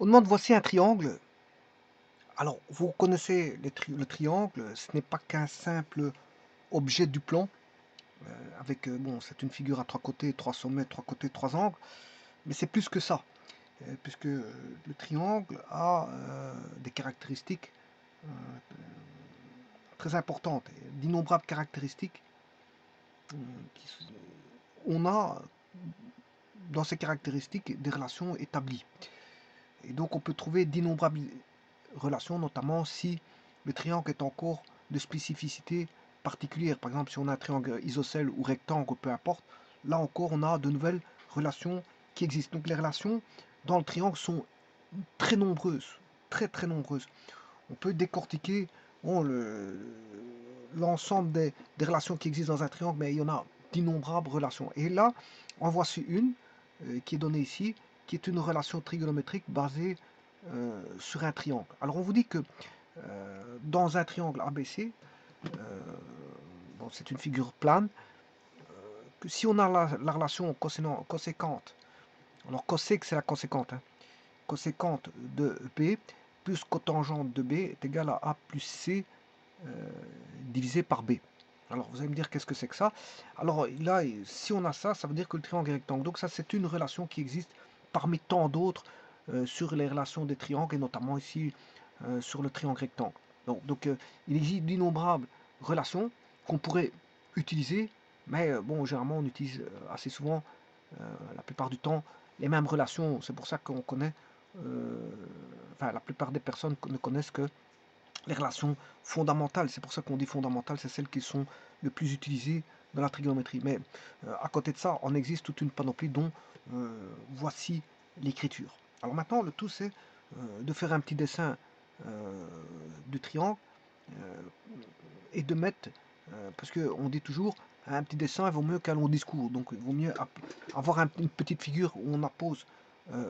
On demande voici un triangle. Alors, vous connaissez le triangle, ce n'est pas qu'un simple objet du plan, avec, bon, c'est une figure à trois côtés, trois sommets, trois côtés, trois angles, mais c'est plus que ça, puisque le triangle a des caractéristiques euh, très importantes, d'innombrables caractéristiques. euh, qui on a dans ces caractéristiques des relations établies. Et donc on peut trouver d'innombrables relations, notamment si le triangle est encore de spécificité particulière. Par exemple, si on a un triangle isocèle ou rectangle, peu importe, là encore on a de nouvelles relations qui existent. Donc les relations dans le triangle sont très nombreuses, très très nombreuses. On peut décortiquer bon, l'ensemble des relations qui existent dans un triangle, mais il y en a d'innombrables relations. Et là, en voici une qui est donnée ici, qui est une relation trigonométrique basée sur un triangle. Alors on vous dit que dans un triangle ABC, bon, c'est une figure plane, que si on a la relation conséquente, alors cosec c'est la conséquente, hein, conséquente de B plus cotangente de B est égal à A plus C divisé par B. Alors vous allez me dire qu'est-ce que c'est que ça? Alors là, si on a ça, ça veut dire que le triangle est rectangle. Donc ça, c'est une relation qui existe parmi tant d'autres sur les relations des triangles, et notamment ici sur le triangle rectangle. Donc il existe d'innombrables relations qu'on pourrait utiliser, mais bon, généralement on utilise assez souvent, la plupart du temps, les mêmes relations. C'est pour ça qu'on connaît, enfin la plupart des personnes ne connaissent que les relations fondamentales. C'est pour ça qu'on dit fondamentales, c'est celles qui sont le plus utilisées dans la trigonométrie. Mais à côté de ça, on existe toute une panoplie dont voici l'écriture. Alors maintenant, le tout, c'est de faire un petit dessin du triangle euh, et de mettre, parce qu'on dit toujours, un petit dessin il vaut mieux qu'un long discours. Donc il vaut mieux avoir une petite figure où on appose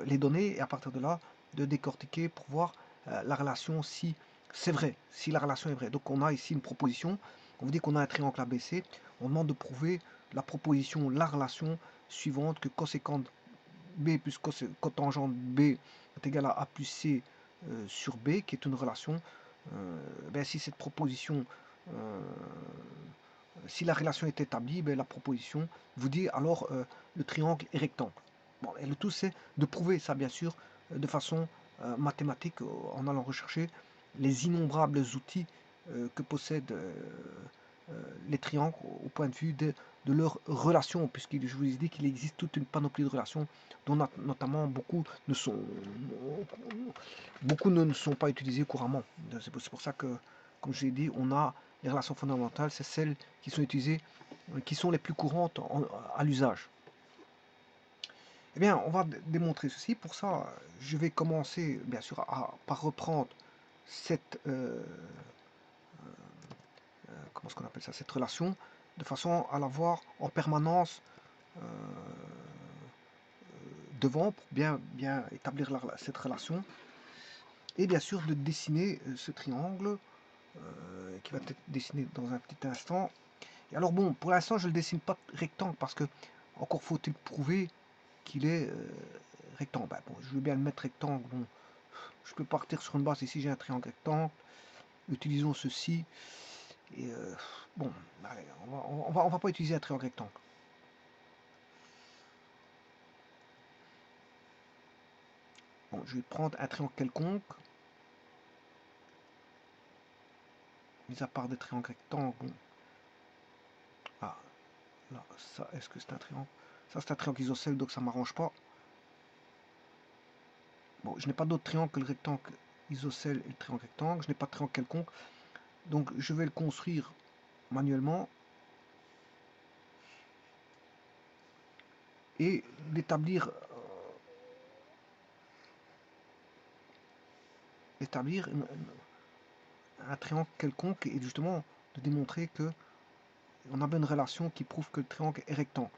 les données et à partir de là, de décortiquer pour voir la relation si c'est vrai, si la relation est vraie. Donc on a ici une proposition, on vous dit qu'on a un triangle ABC, on demande de prouver la proposition, la relation suivante, que coséquente B plus cotangente B est égal à A plus C sur B, qui est une relation. Ben, si cette proposition, euh, si la relation est établie, ben, la proposition vous dit alors le triangle est rectangle. Bon, et le tout c'est de prouver ça bien sûr de façon mathématique en allant rechercher les innombrables outils que possèdent les triangles au point de vue de leurs relations, puisque je vous ai dit qu'il existe toute une panoplie de relations dont notamment beaucoup ne sont pas utilisées couramment. C'est pour ça que, comme je l'ai dit, on a les relations fondamentales, c'est celles qui sont utilisées, qui sont les plus courantes à l'usage. Eh bien, on va démontrer ceci. Pour ça, je vais commencer, bien sûr, par reprendre cette, comment est-ce qu'on appelle ça, cette relation, de façon à la voir en permanence euh, devant pour bien établir cette relation. Et bien sûr, de dessiner ce triangle qui va être dessiné dans un petit instant. Et alors bon, pour l'instant, je ne le dessine pas rectangle parce que encore faut-il prouver qu'il est rectangle. Ben, bon, je veux bien le mettre rectangle. Bon, je peux partir sur une base. Ici, j'ai un triangle rectangle. Utilisons ceci. Et bon, allez, on va pas utiliser un triangle rectangle. Bon, je vais prendre un triangle quelconque. Mis à part des triangles rectangles. Bon. Ah, là, ça, est-ce que c'est un triangle? Ça, c'est un triangle isocèle, donc ça m'arrange pas. Bon, je n'ai pas d'autre triangle que le rectangle isocèle et le triangle rectangle. Je n'ai pas de triangle quelconque. Donc, je vais le construire manuellement et l'établir établir un triangle quelconque et justement de démontrer que on a bien une relation qui prouve que le triangle est rectangle.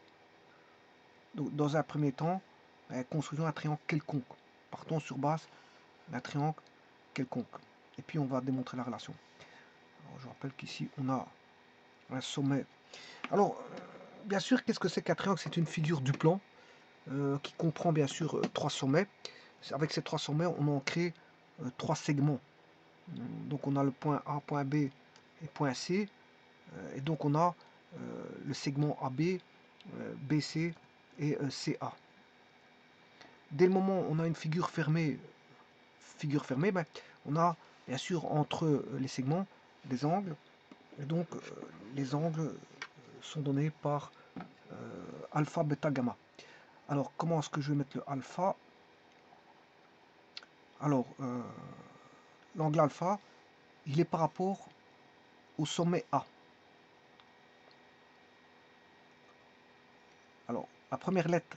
Donc, dans un premier temps, construisons un triangle quelconque. Partons sur base d'un triangle quelconque. Et puis on va démontrer la relation. Alors, je rappelle qu'ici on a un sommet. Alors, bien sûr, qu'est-ce que c'est qu'un triangle? C'est une figure du plan qui comprend bien sûr trois sommets. avec ces trois sommets, on en crée trois segments. Donc on a le point A, point B et point C. Et donc on a le segment AB, BC et CA. Dès le moment où on a une figure fermée, ben, on a bien sûr entre les segments des angles. Et donc les angles sont donnés par alpha, bêta, gamma. Alors comment est-ce que je vais mettre le alpha? Alors l'angle alpha, il est par rapport au sommet A. Alors la première lettre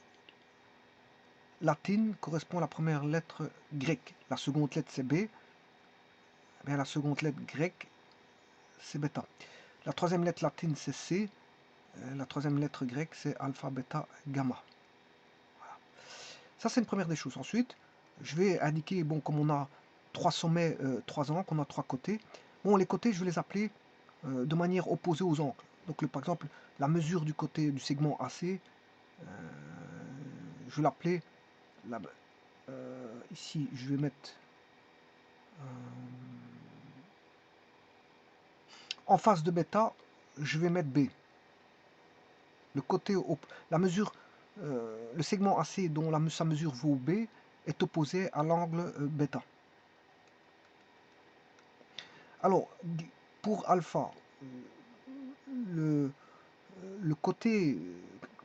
latine correspond à la première lettre grecque. La seconde lettre c'est B. Eh bien, la seconde lettre grecque c'est bêta. La troisième lettre latine c'est C. La troisième lettre grecque c'est alpha, bêta, gamma. Voilà. Ça c'est une première des choses. Ensuite, je vais indiquer, bon, comme on a trois sommets, trois angles, on a trois côtés. Bon, les côtés, je vais les appeler de manière opposée aux angles. Donc, par exemple, la mesure du côté du segment AC, je vais l'appeler ici, je vais mettre en face de bêta, je vais mettre B. Le côté, la mesure, le segment AC dont sa mesure vaut B est opposé à l'angle bêta. Alors, pour alpha, le côté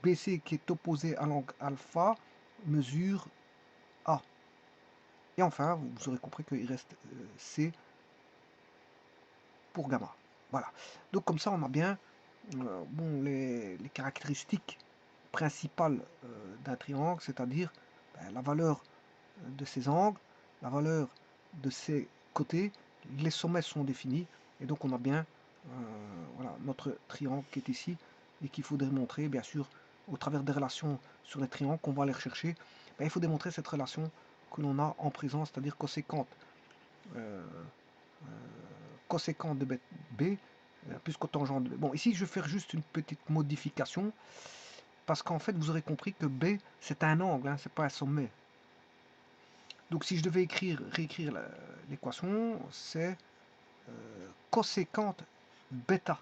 BC qui est opposé à l'angle alpha mesure A. Et enfin, vous aurez compris qu'il reste C pour gamma. Voilà. Donc comme ça, on a bien bon, les caractéristiques principales d'un triangle, c'est-à-dire la valeur de ses angles, la valeur de ses côtés, les sommets sont définis, et donc on a bien voilà, notre triangle qui est ici, et qu'il faut démontrer, bien sûr, au travers des relations sur les triangles qu'on va aller rechercher. Ben, il faut démontrer cette relation que l'on a en présence, c'est-à-dire coséquente coséquent de B plus cotangent de B. Bon, ici, je vais faire juste une petite modification, parce qu'en fait, vous aurez compris que B, c'est un angle, hein, c'est pas un sommet. Donc, si je devais réécrire l'équation, c'est coséquente bêta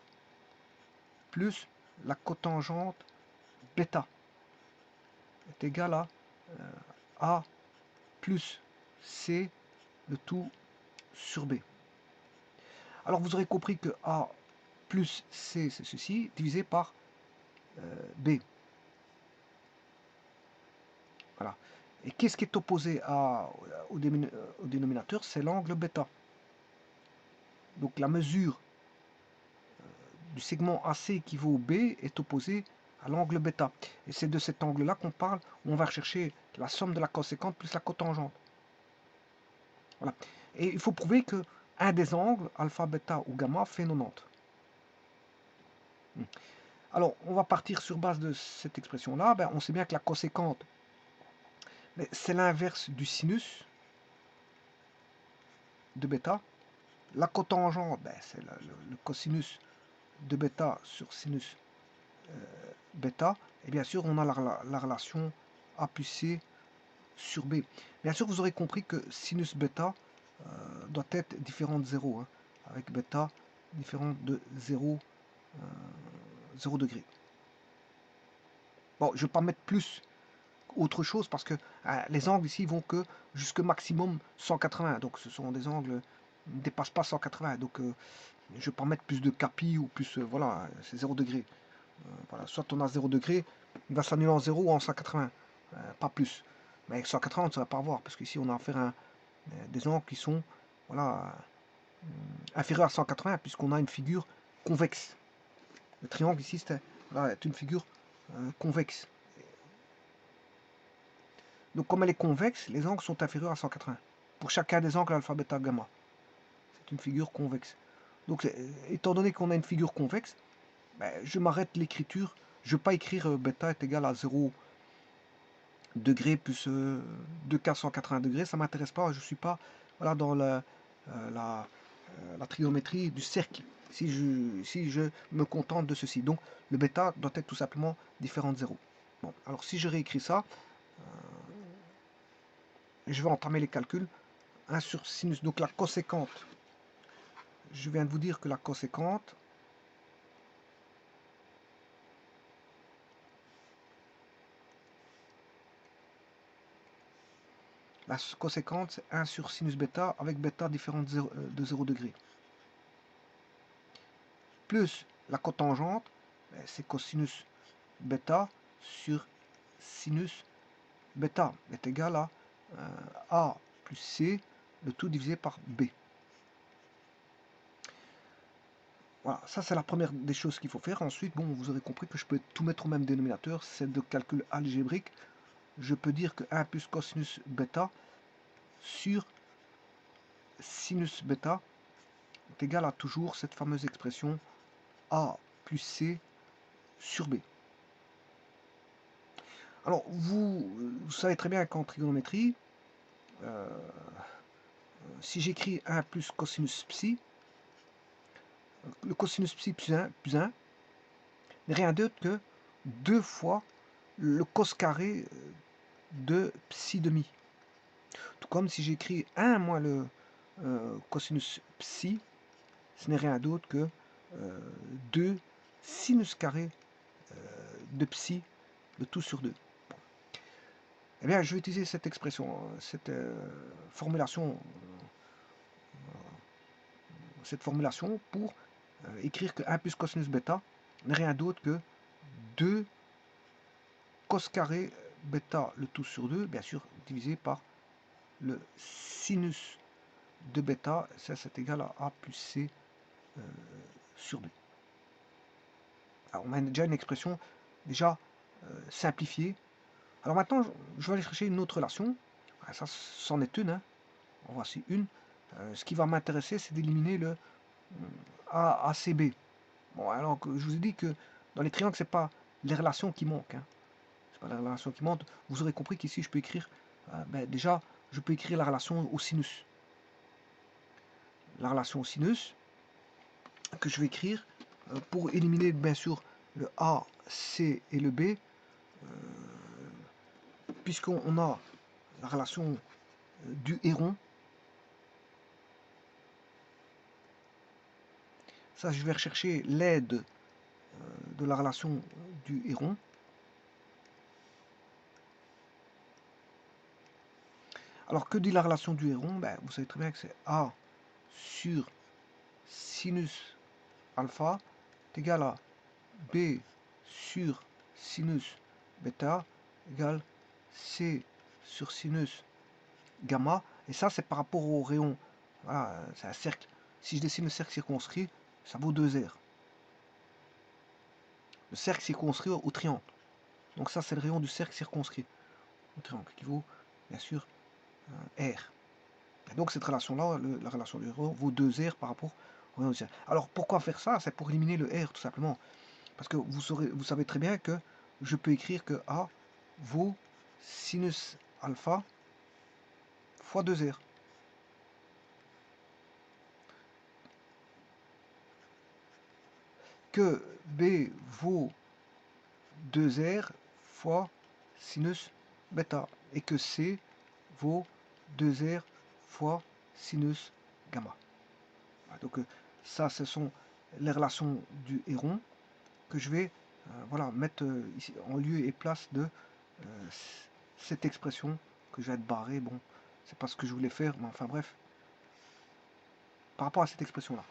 plus la cotangente bêta est égal à A plus C, le tout sur B. Alors, vous aurez compris que A plus C, c'est ceci, divisé par B. Voilà. Et qu'est-ce qui est opposé au dénominateur? C'est l'angle bêta. Donc la mesure du segment AC qui vaut B est opposée à l'angle bêta. Et c'est de cet angle-là qu'on parle, où on va rechercher la somme de la coséquente plus la cotangente. Voilà. Et il faut prouver que un des angles, alpha, bêta ou gamma, fait 90. Alors, on va partir sur base de cette expression-là. Ben, on sait bien que la coséquente, c'est l'inverse du sinus de bêta. La cotangente, ben, c'est le cosinus de bêta sur sinus bêta. Et bien sûr, on a la relation A plus C sur B. Bien sûr, vous aurez compris que sinus bêta doit être différent de 0, hein, avec bêta différent de 0 degré. Bon, je ne vais pas mettre plus autre chose parce que les angles ici vont que jusque maximum 180. Donc ce sont des angles ne dépassent pas 180. Donc je ne vais pas mettre plus de capi ou plus, voilà, c'est 0 degré. Voilà, soit on a 0 degré, il va s'annuler en 0 ou en 180, pas plus. Mais avec 180, on ne saurait pas voir, parce qu'ici on a affaire à des angles qui sont voilà, inférieurs à 180, puisqu'on a une figure convexe. Le triangle ici, voilà, est une figure convexe. Donc comme elle est convexe, les angles sont inférieurs à 180. Pour chacun des angles alpha, bêta, gamma. C'est une figure convexe. Donc étant donné qu'on a une figure convexe, ben, je m'arrête l'écriture. Je ne vais pas écrire bêta est égal à 0 degré plus 2K 180 degrés. Ça ne m'intéresse pas. Je ne suis pas voilà, dans la trigonométrie du cercle. Si je me contente de ceci. Donc le bêta doit être tout simplement différent de 0. Bon, alors si je réécris ça, je vais entamer les calculs. 1 sur sinus, donc la coséquente. Je viens de vous dire que la coséquente, c'est 1 sur sinus bêta avec bêta différente de 0 degré. Plus la cotangente, c'est cosinus bêta sur sinus bêta est égal à A plus C, le tout divisé par B. Voilà, ça c'est la première des choses qu'il faut faire. Ensuite, bon, vous aurez compris que je peux tout mettre au même dénominateur, c'est de calcul algébrique. Je peux dire que 1 plus cosinus bêta sur sinus bêta est égal à toujours cette fameuse expression A plus C sur B. Alors, vous savez très bien qu'en trigonométrie, si j'écris 1 plus cosinus psi, le cosinus psi plus 1 n'est rien d'autre que 2 fois le cos carré de psi demi. Tout comme si j'écris 1 moins le cosinus psi, ce n'est rien d'autre que 2 sinus carré de psi, le tout sur 2. Bon. Eh bien, je vais utiliser cette expression, cette formulation pour écrire que 1 plus cosinus bêta n'est rien d'autre que 2 cos carré bêta, le tout sur 2, bien sûr, divisé par le sinus de bêta, ça c'est égal à A plus C sur 2. Alors on a déjà une expression déjà simplifiée. Alors maintenant, je vais aller chercher une autre relation. Ça, c'en est une. Hein. En voici une. Ce qui va m'intéresser, c'est d'éliminer le ACB. Bon, alors que je vous ai dit que dans les triangles, c'est pas les relations qui manquent. Hein. C'est pas les relations qui manquent. Vous aurez compris qu'ici, je peux écrire, déjà, je peux écrire la relation au sinus. La relation au sinus que je vais écrire pour éliminer, bien sûr, le A, C et le B, puisqu'on a la relation du héron. Ça, je vais rechercher l'aide de la relation du héron. Alors, que dit la relation du héron? Vous savez très bien que c'est A sur sinus alpha est égal à B sur sinus bêta égale C sur sinus gamma. Et ça, c'est par rapport au rayon. Voilà, c'est un cercle. Si je dessine le cercle circonscrit, ça vaut 2R. Le cercle circonscrit au triangle. Donc ça, c'est le rayon du cercle circonscrit au triangle, qui vaut, bien sûr, R. Et donc cette relation-là, la relation du rayon, vaut 2R par rapport au rayon du cercle. Alors pourquoi faire ça? C'est pour éliminer le R, tout simplement. Parce que vous savez très bien que je peux écrire que A vaut sinus alpha fois 2R. Que B vaut 2R fois sinus bêta. Et que C vaut 2R fois sinus gamma. Donc ça, ce sont les relations du héron que je vais voilà, mettre ici en lieu et place de cette expression que je vais être barré. Bon, c'est pas ce que je voulais faire, mais enfin bref. Par rapport à cette expression-là.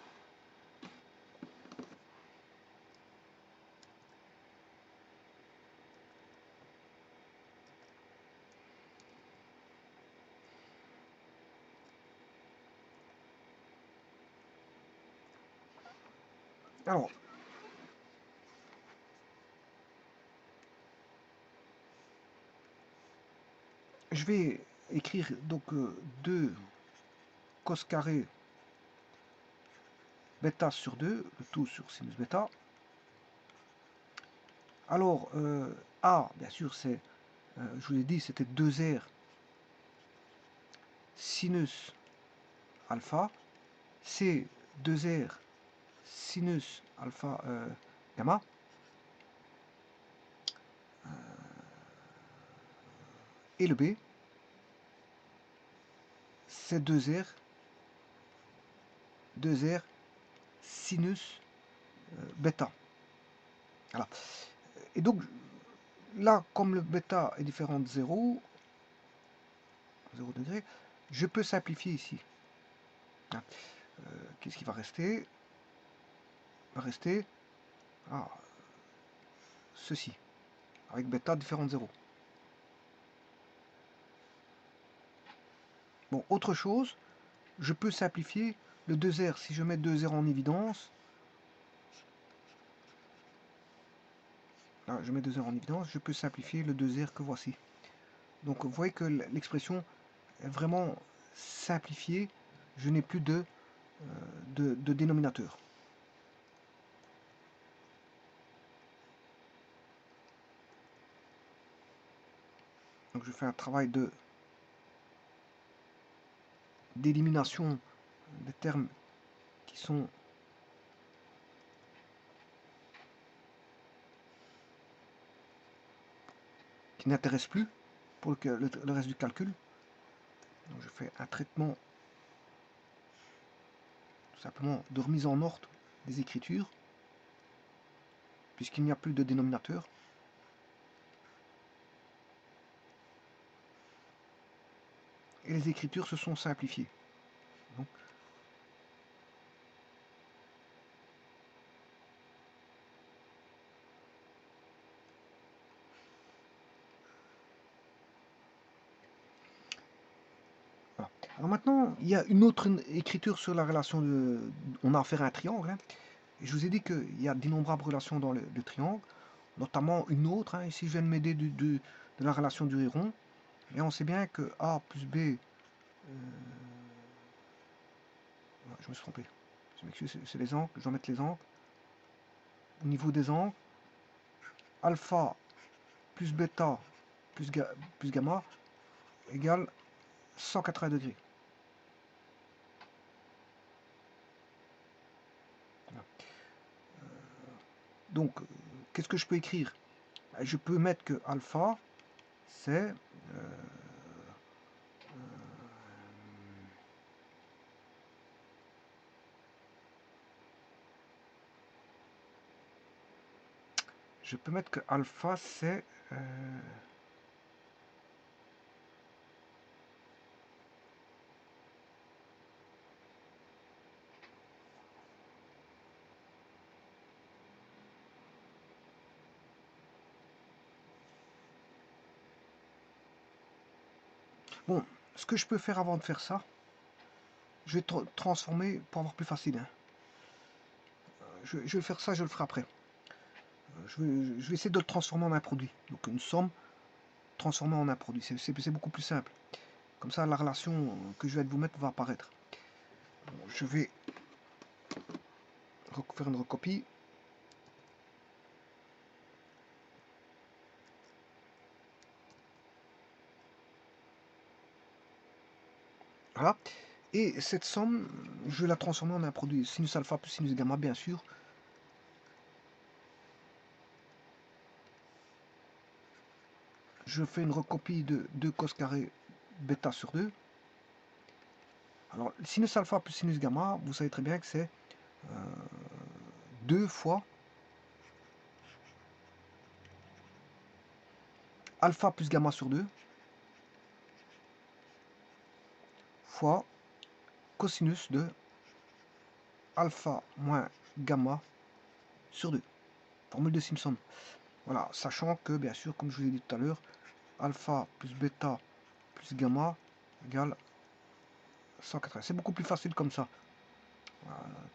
Alors, je vais écrire donc 2 cos carré bêta sur 2, le tout sur sinus bêta. Alors, A, bien sûr, c'est, je vous l'ai dit, c'était 2R sinus alpha. C, 2R sinus alpha gamma. Et le B, c'est 2R sinus bêta. Voilà. Et donc, là, comme le bêta est différent de 0 degré, je peux simplifier ici. Qu'est-ce qui va rester? Va rester ceci, avec bêta différent de 0. Bon, autre chose, je peux simplifier le 2R. Si je mets 2R en évidence, là, je mets 2R en évidence, je peux simplifier le 2R que voici. Donc vous voyez que l'expression est vraiment simplifiée. Je n'ai plus de dénominateur. Donc je fais un travail d'élimination des termes qui n'intéressent plus pour le reste du calcul. Donc je fais un traitement tout simplement de remise en ordre des écritures, puisqu'il n'y a plus de dénominateur. Et les écritures se sont simplifiées. Donc, voilà. Alors maintenant, il y a une autre écriture sur la relation de... On a affaire à un triangle. Hein. Et je vous ai dit qu'il y a d'innombrables relations dans le triangle, notamment une autre. Hein. Ici, je viens de m'aider de la relation du rond. Et on sait bien que A plus B... je me suis trompé. Je m'excuse, c'est les angles. Je vais mettre les angles. Au niveau des angles, alpha plus bêta plus gamma égale 180 degrés. Donc, qu'est-ce que je peux écrire? Je peux mettre que alpha, c'est je peux mettre que alpha, c'est bon, ce que je peux faire avant de faire ça, je vais transformer pour avoir plus facile. Hein. Je vais faire ça, je le ferai après. Je vais essayer de le transformer en un produit. Donc une somme transformée en un produit. C'est beaucoup plus simple. Comme ça, la relation que je vais vous mettre va apparaître. Bon, je vais faire une recopie. Voilà. Et cette somme, je vais la transformer en un produit. Sinus alpha plus sinus gamma, bien sûr. Je fais une recopie de 2 cos carré bêta sur 2. Alors, sinus alpha plus sinus gamma, vous savez très bien que c'est 2 fois alpha plus gamma sur 2 fois cosinus de alpha moins gamma sur 2. Formule de Simpson. Voilà, sachant que, bien sûr, comme je vous ai dit tout à l'heure, alpha plus bêta plus gamma égale 180. C'est beaucoup plus facile comme ça.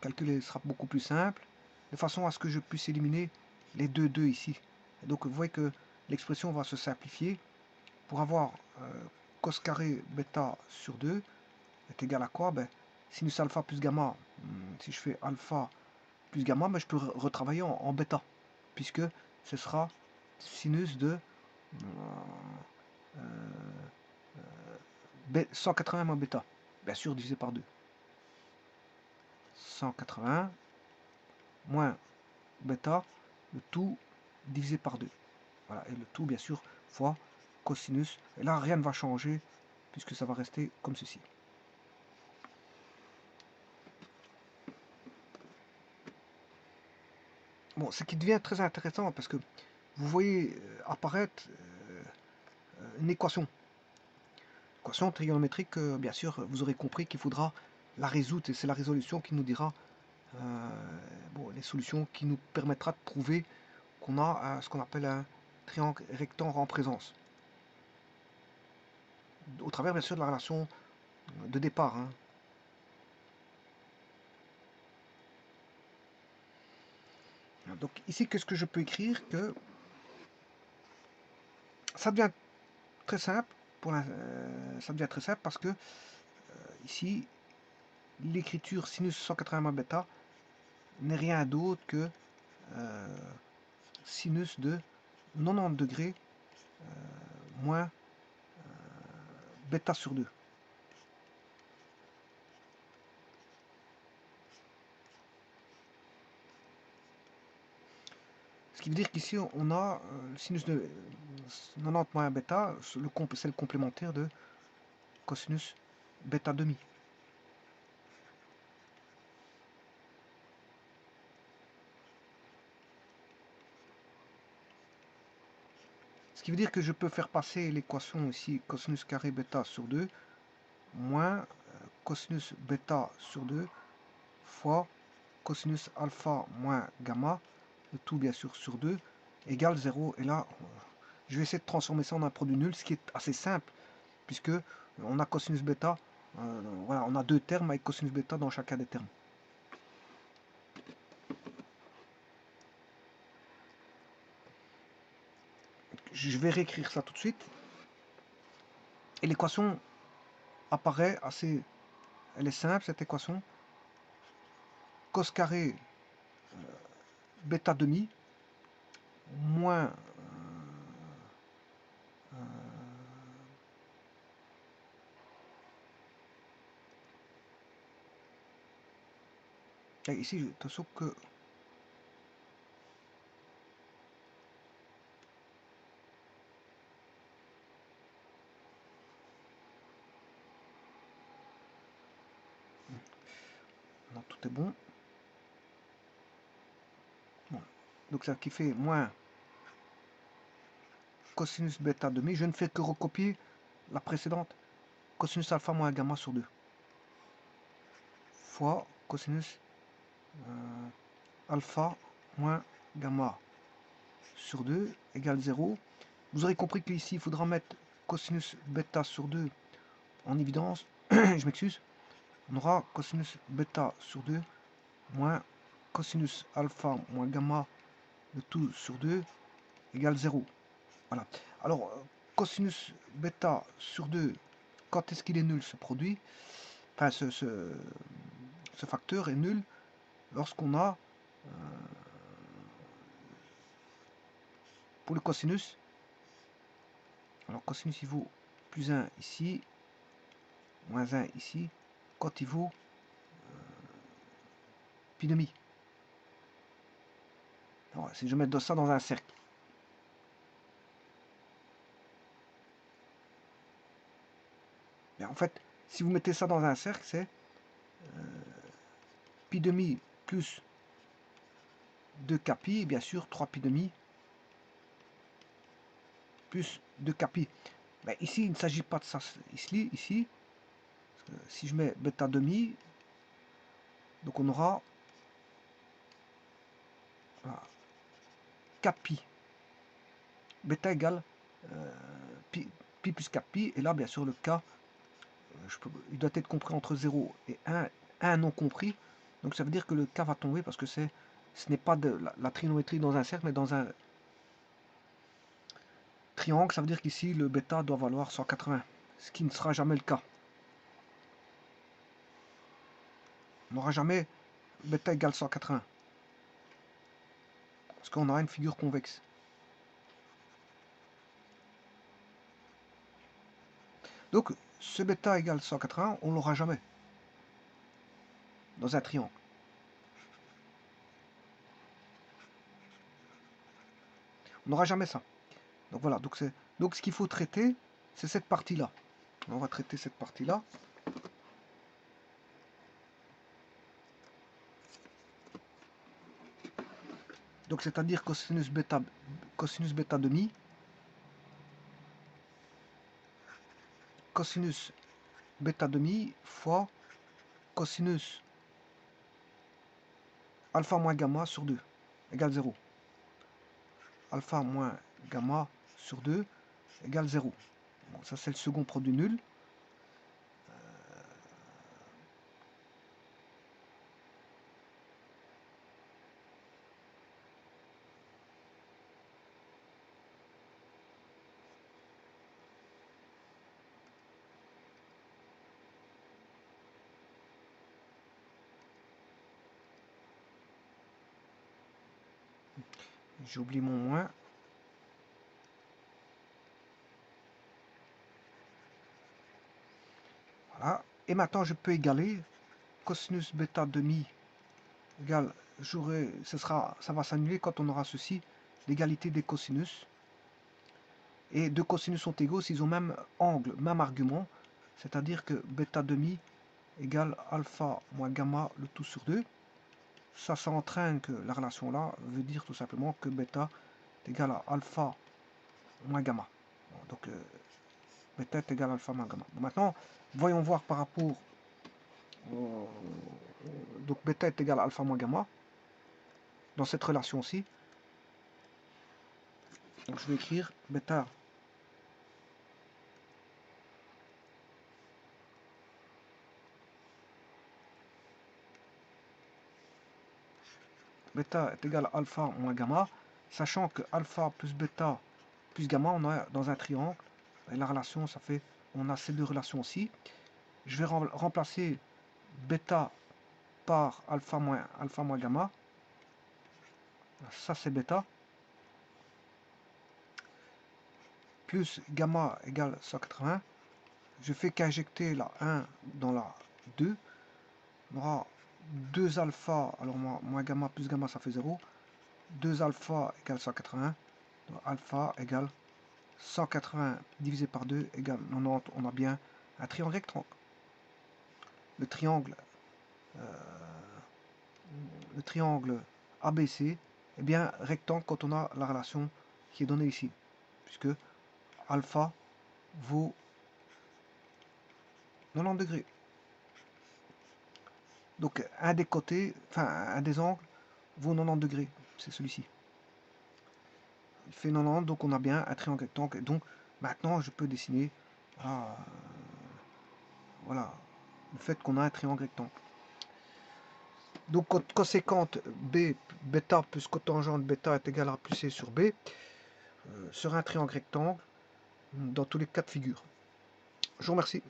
Calculer sera beaucoup plus simple, de façon à ce que je puisse éliminer les deux ici. Et donc vous voyez que l'expression va se simplifier pour avoir cos carré bêta sur 2 est égal à quoi? Sinus alpha plus gamma, si je fais alpha plus gamma, je peux retravailler en bêta, puisque ce sera sinus de 180 moins bêta, bien sûr divisé par 2. 180 moins bêta, le tout divisé par 2. Voilà, et le tout bien sûr fois cosinus. Et là rien ne va changer puisque ça va rester comme ceci. Bon, ce qui devient très intéressant parce que vous voyez apparaître une équation. Équation trigonométrique, bien sûr, vous aurez compris qu'il faudra la résoudre et c'est la résolution qui nous dira bon, les solutions qui nous permettra de prouver qu'on a ce qu'on appelle un triangle rectangle en présence. Au travers, bien sûr, de la relation de départ. Hein. Donc ici, qu'est-ce que je peux écrire que ça devient très simple. Ça devient très simple parce que ici, l'écriture sinus 180 bêta n'est rien d'autre que sinus de 90 degrés moins bêta sur 2. Ce qui veut dire qu'ici, on a le sinus de 90 moins bêta, c'est le complémentaire de cosinus bêta demi. Ce qui veut dire que je peux faire passer l'équation ici, cosinus carré bêta sur 2, moins cosinus bêta sur 2, fois cosinus alpha moins gamma, le tout bien sûr sur 2, égale 0. Et là, je vais essayer de transformer ça en un produit nul, ce qui est assez simple, puisque on a cosinus bêta, voilà, on a deux termes avec cosinus bêta dans chacun des termes. Je vais réécrire ça tout de suite. Et l'équation apparaît assez... Elle est simple, cette équation. Cos carré bêta demi moins et ici, attention que non, tout est bon. Donc ça qui fait moins cosinus bêta demi. Je ne fais que recopier la précédente. Cosinus alpha moins gamma sur 2. Fois cosinus alpha moins gamma sur 2 égale 0. Vous aurez compris qu'ici, il faudra mettre cosinus bêta sur 2 en évidence. Je m'excuse. On aura cosinus bêta sur 2 moins cosinus alpha moins gamma, le tout sur 2 égale 0. Voilà. Alors, cosinus bêta sur 2, quand est-ce qu'il est nul ce produit? Enfin, ce facteur est nul lorsqu'on a, pour le cosinus, alors cosinus il vaut plus 1 ici, moins 1 ici, quand il vaut pi demi. Alors, si je mets ça dans un cercle, bien, en fait, si vous mettez ça dans un cercle, c'est pi demi plus 2k pi, et bien sûr 3 pi demi plus 2k pi. Ben, ici, il ne s'agit pas de ça. Ici, si je mets bêta demi, donc on aura voilà, k pi. Bêta égale pi plus k pi, et là, bien sûr, le k, il doit être compris entre 0 et 1 non compris. Donc ça veut dire que le k va tomber parce que ce n'est pas de la trigonométrie dans un cercle, mais dans un triangle. Ça veut dire qu'ici, le bêta doit valoir 180, ce qui ne sera jamais le cas. On n'aura jamais bêta égale 180. Parce qu'on aura une figure convexe. Donc, ce bêta égale 180, on ne l'aura jamais dans un triangle. On n'aura jamais ça. Donc voilà, donc ce qu'il faut traiter, c'est cette partie-là. On va traiter cette partie-là. Donc c'est-à-dire cosinus bêta demi, cosinus bêta demi fois cosinus alpha moins gamma sur 2 égale 0. Alpha moins gamma sur 2 égale 0. Bon, ça c'est le second produit nul. J'ai oublié mon moins. Voilà. Et maintenant je peux égaler cosinus bêta demi égale, ça va s'annuler quand on aura ceci, l'égalité des cosinus. Et deux cosinus sont égaux s'ils ont même angle, même argument. C'est-à-dire que bêta demi égale alpha moins gamma le tout sur 2. Ça entraîne que la relation là veut dire tout simplement que bêta est égal à alpha moins gamma. Bon, donc bêta est égal à alpha moins gamma. Bon, maintenant, voyons voir par rapport donc bêta est égal à alpha moins gamma dans cette relation-ci. Donc je vais écrire bêta est égal à alpha moins gamma, sachant que alpha plus bêta plus gamma, on a dans un triangle, et la relation, ça fait, on a ces deux relations-ci. Je vais remplacer bêta par alpha moins gamma. Ça, c'est bêta. Plus gamma égale 180. Je fais qu'injecter la 1 dans la 2. On aura 2 alpha, alors moins gamma plus gamma, ça fait 0. 2 alpha égale 180. Donc alpha égale 180 divisé par 2 égale 90. On a bien un triangle rectangle. Le triangle ABC est bien rectangle quand on a la relation qui est donnée ici, puisque alpha vaut 90 degrés. Donc un des côtés, enfin un des angles vaut 90 degrés, c'est celui-ci. Il fait 90, donc on a bien un triangle rectangle. Et donc maintenant je peux dessiner voilà, le fait qu'on a un triangle rectangle. Donc conséquente B, bêta plus cotangente bêta est égal à plus C sur B sur un triangle rectangle dans tous les cas de figure. Je vous remercie.